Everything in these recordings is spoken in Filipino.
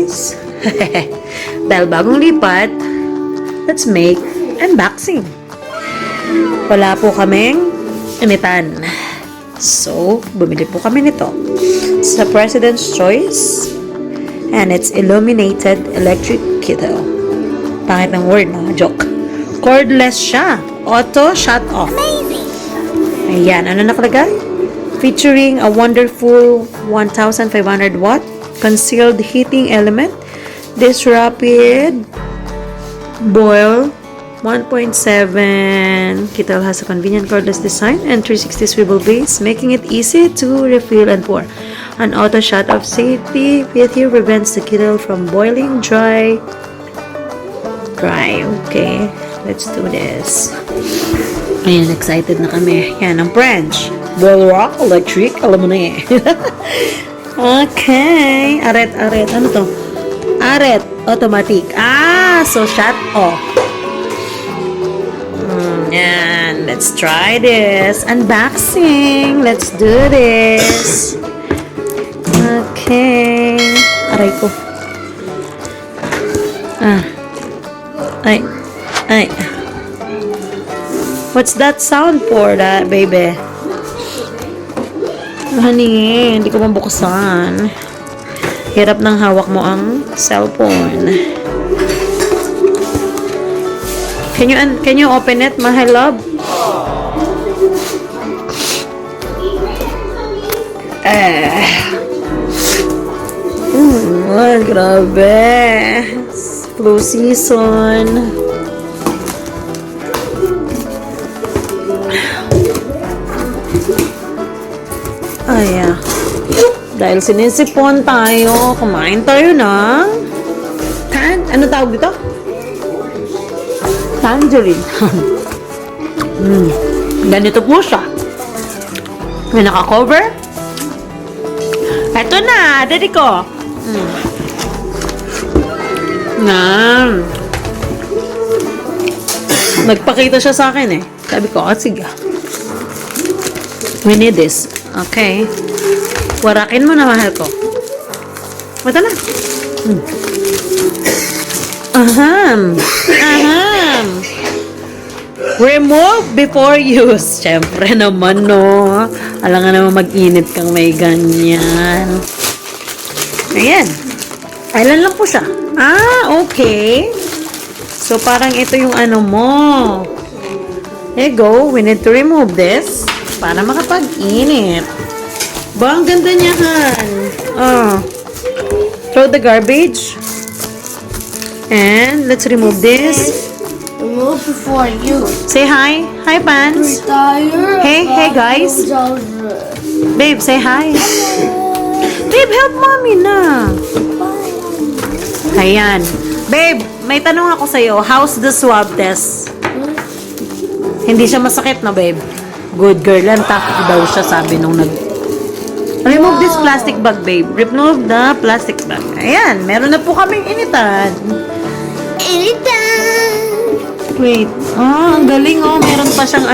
guys. Dahil bagong lipat, let's make unboxing. Wala po kaming initan. So, bumili po kami nito sa President's Choice. And it's illuminated electric kettle. Pangit ng word, no? Joke. Cordless siya. Auto shut off. Amazing! Ayan, ano nakalagay? Featuring a wonderful 1,500 watt concealed heating element. This rapid boil 1.7 kettle has a convenient cordless design and 360 swivel base, making it easy to refill and pour. An auto shut-off safety here prevents the kettle from boiling dry. Okay, let's do this. Ayan, excited na kami. Yan, ang French. Bulwark Electric. Alam mo na eh. Okay. Aret. Ano to? Aret. Automatic. So shut off. Yan. Let's try this. Unboxing. Let's do this. Okay. Aray ko. Ay. What's that sound for, that baby? Honey, hindi ko mabuksan. Hirap ng hawak mo ang cellphone. Can you open it, my love? Grabe. Flu season. Ayan. Dahil sinisipon tayo, kumain tayo ng ano tawag dito? Tangerine. Ganito po siya. May naka-cover. Eto na, daddy ko. Nagpakita siya sa akin eh. Sabi ko, sige. We need this. Okay. Warakin mo na, mahal ko. Ito na. Remove before use. Siyempre naman, no. Alam nga naman mag-init kang may ganyan. Ayan. Ilan lang po siya. Okay. So, parang ito yung ano mo. There you go. We need to remove this para makapag-init. Ba, ang ganda niya, Han. Throw the garbage. And let's remove this. Remove before you. Say hi. Hi, Pans. Hey guys. Babe, say hi. Babe, help mommy na. Ayan. Babe, may tanong ako sa'yo. How's the swab test? Hindi siya masakit na, babe. Good girl. Lang takot daw siya, sabi nung Remove this plastic bag, babe. Remove the plastic bag. Ayan, meron na po kaming initan. Wait. Ang galing, Meron pa siyang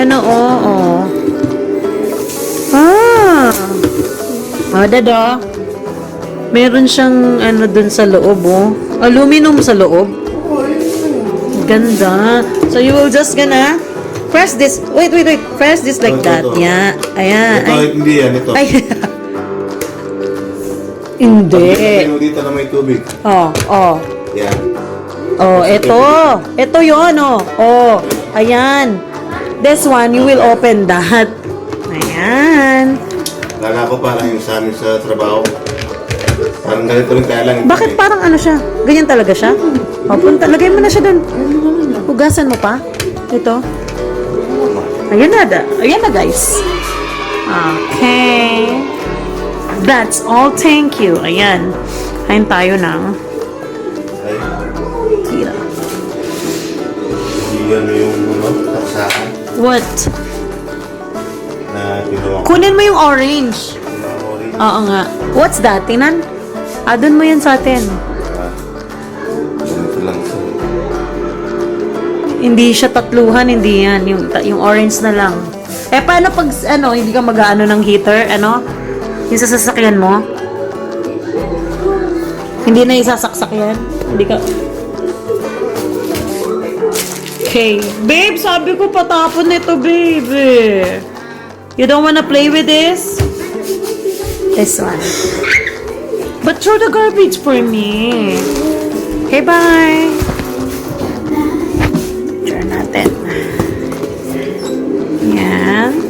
dada. Meron siyang dun sa loob, Aluminum sa loob. Ganda. So, you will just gonna press this. Wait. Press this like that. Yeah. Ayan. Ito, hindi yan. Ito. Ay. Hindi. Dito na may tubig. Yan. Ito. Ito yun, Ayan. This one, you will open that. Ayan. Kala ko parang yung sa amin sa trabaho. Parang ganito rin kaya lang. Bakit parang siya? Ganyan talaga siya? Lagay mo na siya dun. Hugasan mo pa. Ito. Ayan na, guys. Okay. That's all. Thank you. Ayan. Kain tayo ng tira. Yan yung taksahan What? na ginawa ko. Kunin mo yung orange. Oo nga. What's that? Tingnan. Doon mo yan sa atin. Ganito lang sa Hindi siya tatluhan, hindi yan. Yung orange na lang. Paano pag, hindi ka mag-ano ng heater, Yung sa sasakyan mo? Hindi na isasaksak yan. Hindi ka... Okay. Babe, sabi ko patapon nito, babe. You don't wanna play with this? This one. But throw the garbage for me. Okay, bye. Turn natin. Yan.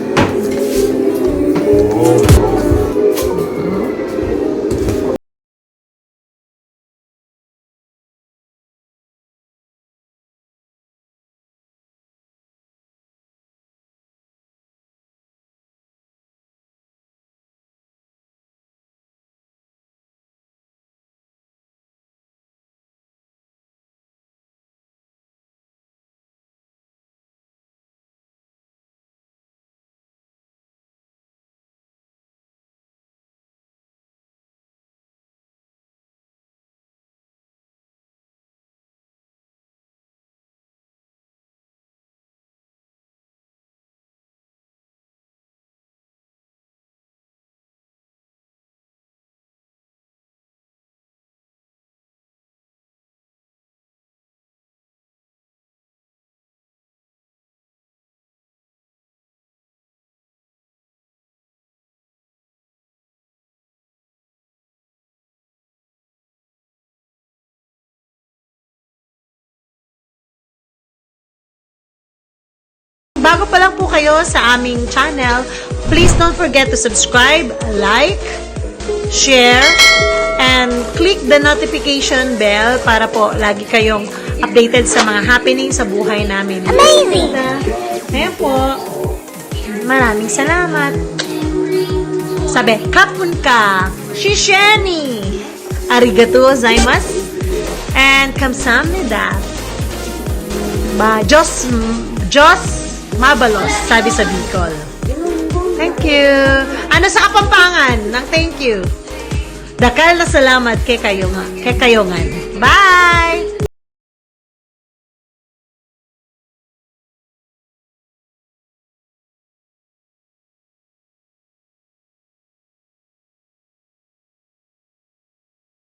Bago pa lang po kayo sa aming channel, please don't forget to subscribe, like, share, and click the notification bell para po lagi kayong updated sa mga happening sa buhay namin. Amazing! Ayan po. Maraming salamat. Sabi, kapun ka, shisheni, arigato gozaimasu, and kamsahamnida. Diyos mabalos, sabi sa Bicol. Thank you. Ano sa Kapampangan ng thank you? Dakal na salamat kay Kayongan. Bye!